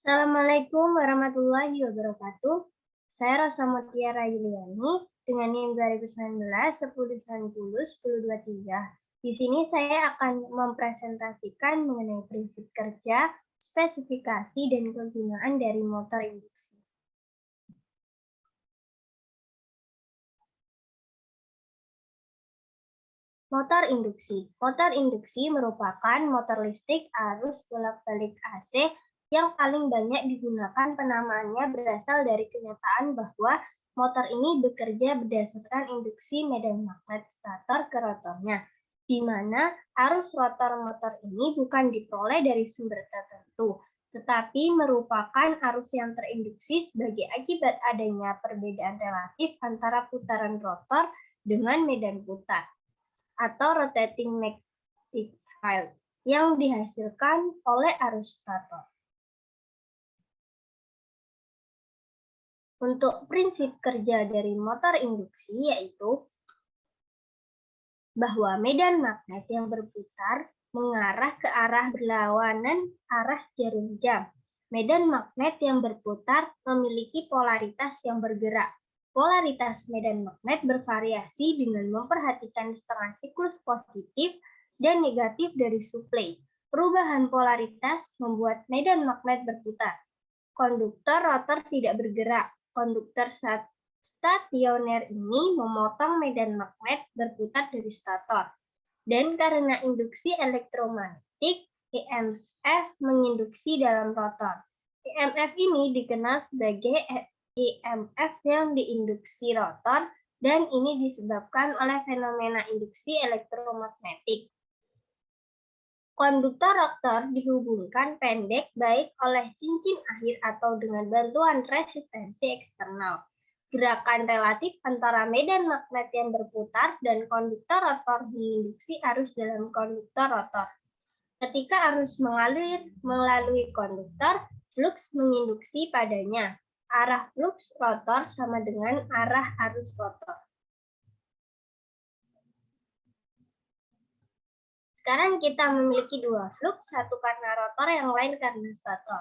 Assalamualaikum warahmatullahi wabarakatuh. Saya Rosa Mutiara Yuliani dengan NIM 2019 1090 1023. Di sini saya akan mempresentasikan mengenai prinsip kerja, spesifikasi, dan kegunaan dari motor induksi. Motor induksi. Motor induksi merupakan motor listrik arus bolak-balik AC yang paling banyak digunakan. Penamaannya berasal dari kenyataan bahwa motor ini bekerja berdasarkan induksi medan magnet stator ke rotornya, di mana arus rotor motor ini bukan diperoleh dari sumber tertentu, tetapi merupakan arus yang terinduksi sebagai akibat adanya perbedaan relatif antara putaran rotor dengan medan putar atau rotating magnetic field yang dihasilkan oleh arus stator. Untuk prinsip kerja dari motor induksi yaitu bahwa medan magnet yang berputar mengarah ke arah berlawanan arah jarum jam. Medan magnet yang berputar memiliki polaritas yang bergerak. Polaritas medan magnet bervariasi dengan memperhatikan setengah siklus positif dan negatif dari suplai. Perubahan polaritas membuat medan magnet berputar. Konduktor rotor tidak bergerak. Konduktor stasioner ini memotong medan magnet berputar dari stator. Dan karena induksi elektromagnetik, EMF menginduksi dalam rotor. EMF ini dikenal sebagai EMF yang diinduksi rotor, dan ini disebabkan oleh fenomena induksi elektromagnetik. Konduktor rotor dihubungkan pendek baik oleh cincin akhir atau dengan bantuan resistensi eksternal. Gerakan relatif antara medan magnet yang berputar dan konduktor rotor menginduksi arus dalam konduktor rotor. Ketika arus mengalir melalui konduktor, flux menginduksi padanya. Arah flux rotor sama dengan arah arus rotor. Sekarang kita memiliki dua flux, satu karena rotor, yang lain karena stator.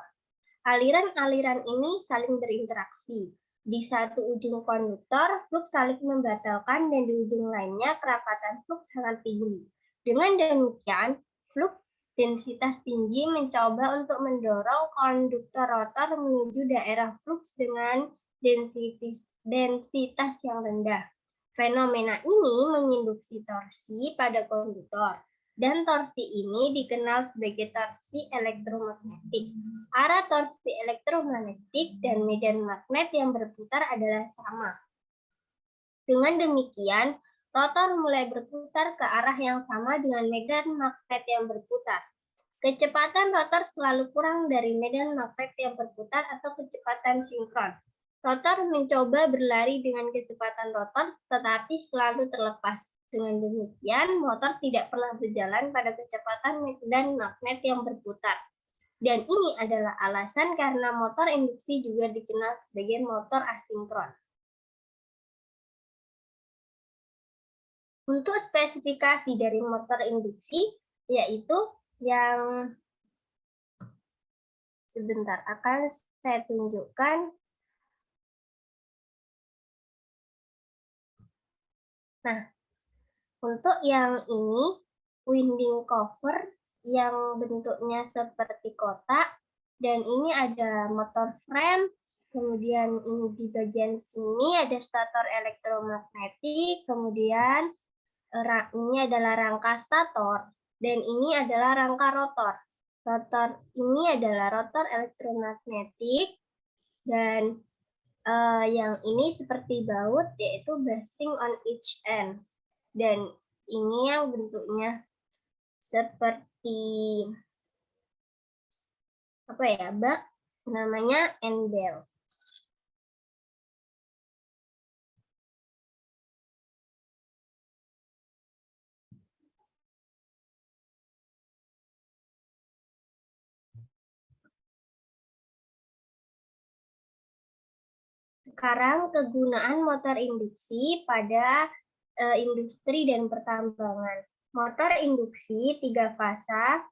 Aliran-aliran ini saling berinteraksi. Di satu ujung konduktor, flux saling membatalkan, dan di ujung lainnya kerapatan flux sangat tinggi. Dengan demikian, flux densitas tinggi mencoba untuk mendorong konduktor rotor menuju daerah flux dengan densitas yang rendah. Fenomena ini menginduksi torsi pada konduktor, dan torsi ini dikenal sebagai torsi elektromagnetik. Arah torsi elektromagnetik dan medan magnet yang berputar adalah sama. Dengan demikian, rotor mulai berputar ke arah yang sama dengan medan magnet yang berputar. Kecepatan rotor selalu kurang dari medan magnet yang berputar atau kecepatan sinkron. Rotor mencoba berlari dengan kecepatan rotor, tetapi selalu terlepas. Dengan demikian, motor tidak pernah berjalan pada kecepatan medan magnet yang berputar. Dan ini adalah alasan karena motor induksi juga dikenal sebagai motor asinkron. Untuk spesifikasi dari motor induksi, yaitu yang sebentar akan saya tunjukkan. Nah, untuk yang ini, winding cover yang bentuknya seperti kotak, dan ini ada motor frame, kemudian ini di bagian sini ada stator elektromagnetik, kemudian ini adalah rangka stator, dan ini adalah rangka rotor. Rotor ini adalah rotor elektromagnetik, dan yang ini seperti baut, yaitu basting on each end. Dan ini yang bentuknya seperti apa ya, Mbak? Namanya end bell. Sekarang kegunaan motor induksi pada industri dan pertambangan. Motor induksi 3 fasa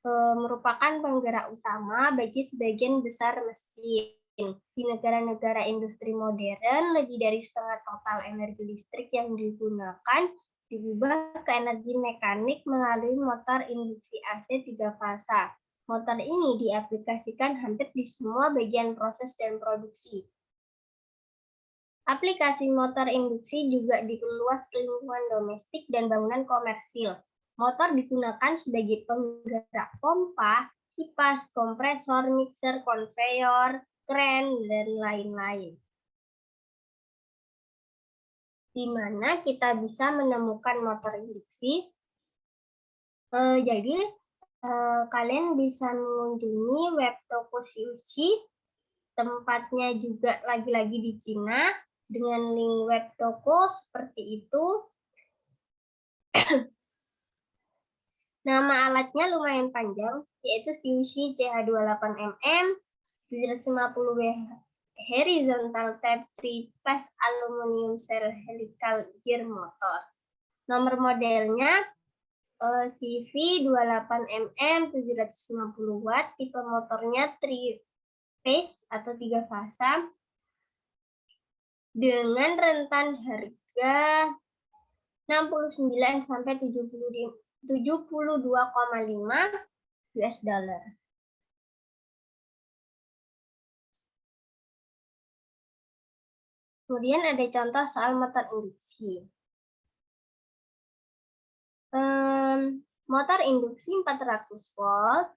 merupakan penggerak utama bagi sebagian besar mesin. Di negara-negara industri modern, lebih dari setengah total energi listrik yang digunakan diubah ke energi mekanik melalui motor induksi AC 3 fasa. Motor ini diaplikasikan hampir di semua bagian proses dan produksi. Aplikasi motor induksi juga diperluas ke lingkungan domestik dan bangunan komersil. Motor digunakan sebagai penggerak pompa, kipas, kompresor, mixer, konveyor, kren, dan lain-lain. Di mana kita bisa menemukan motor induksi? Jadi, kalian bisa mengunjungi web toko Xiuxi, tempatnya juga lagi-lagi di Cina, dengan link web toko seperti itu. Nama alatnya lumayan panjang, yaitu Xiuxi CH28mm 750W horizontal type 3 phase aluminium cell helical gear motor. Nomor modelnya CV28mm 750W, tipe motornya 3 phase atau 3 fasa dengan rentan harga 69 sampai 72,5 US dollar. Kemudian ada contoh soal motor induksi. Motor induksi 400 volt,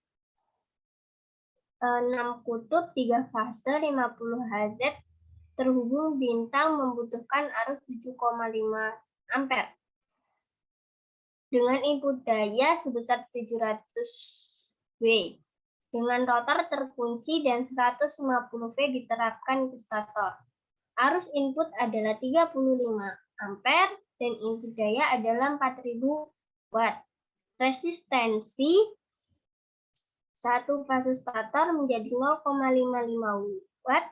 6 kutub, 3 fase, 50 Hz, terhubung bintang membutuhkan arus 7,5 ampere. Dengan input daya sebesar 700 W. Dengan rotor terkunci dan 150 V diterapkan ke stator. Arus input adalah 35 ampere dan input daya adalah 4000 watt. Resistensi satu fase stator menjadi 0,55 watt.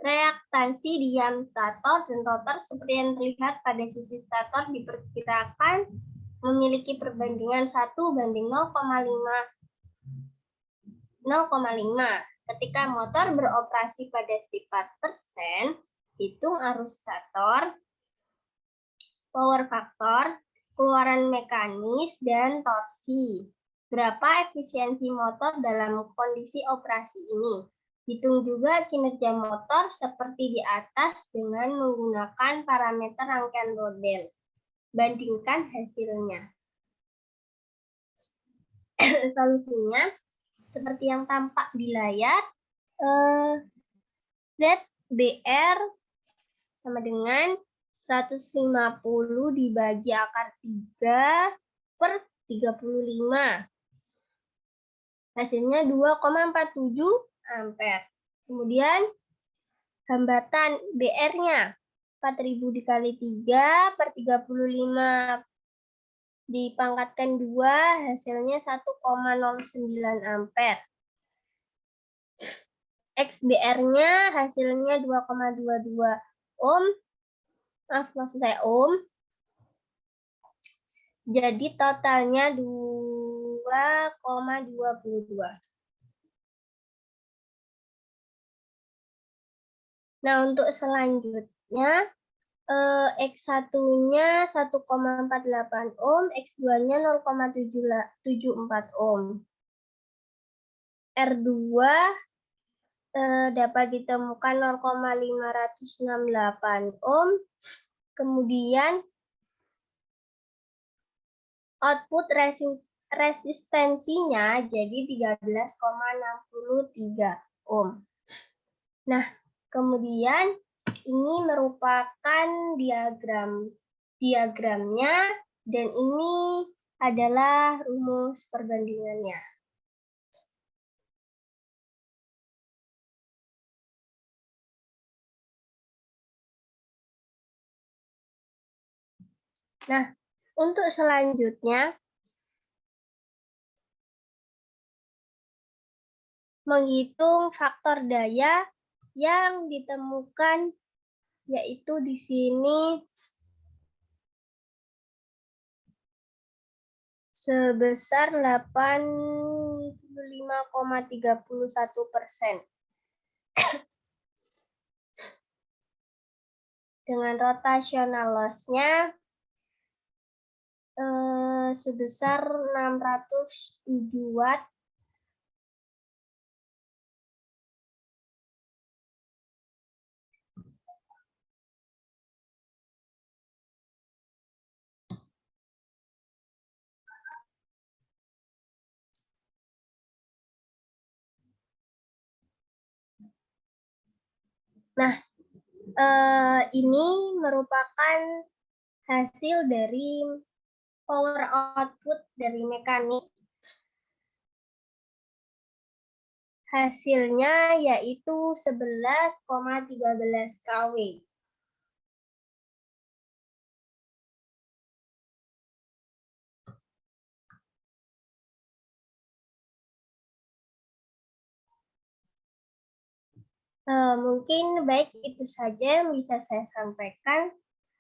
Reaktansi diam stator dan rotor seperti yang terlihat pada sisi stator diperkirakan memiliki perbandingan 1:0,5. Ketika motor beroperasi pada 4%, hitung arus stator, power factor, keluaran mekanis, dan torsi. Berapa efisiensi motor dalam kondisi operasi ini? Hitung juga kinerja motor seperti di atas dengan menggunakan parameter rangkaian model. Bandingkan hasilnya. Solusinya seperti yang tampak di layar, ZBR sama dengan 150 dibagi akar 3/35. Hasilnya 2,47 ampere. Kemudian hambatan BR-nya 4000 dikali 3/35 dipangkatkan 2, hasilnya 1,09 ampere. XBR-nya hasilnya 2,22 ohm. Maksud saya ohm. Jadi totalnya 2,22. Nah, untuk selanjutnya X1-nya 1,48 ohm, X2-nya 0,74 ohm. R2 dapat ditemukan 0,568 ohm. Kemudian output resistensinya jadi 13,63 ohm. Nah, kemudian ini merupakan diagramnya dan ini adalah rumus perbandingannya. Nah, untuk selanjutnya menghitung faktor daya yang ditemukan, yaitu di sini sebesar 8 25,31%. Dengan rotational loss-nya sebesar 607 watt Nah, ini merupakan hasil dari power output dari mekanik. Hasilnya yaitu 11,13 kW. Mungkin baik itu saja yang bisa saya sampaikan.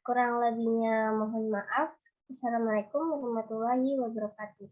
Kurang lebihnya mohon maaf. Assalamualaikum warahmatullahi wabarakatuh.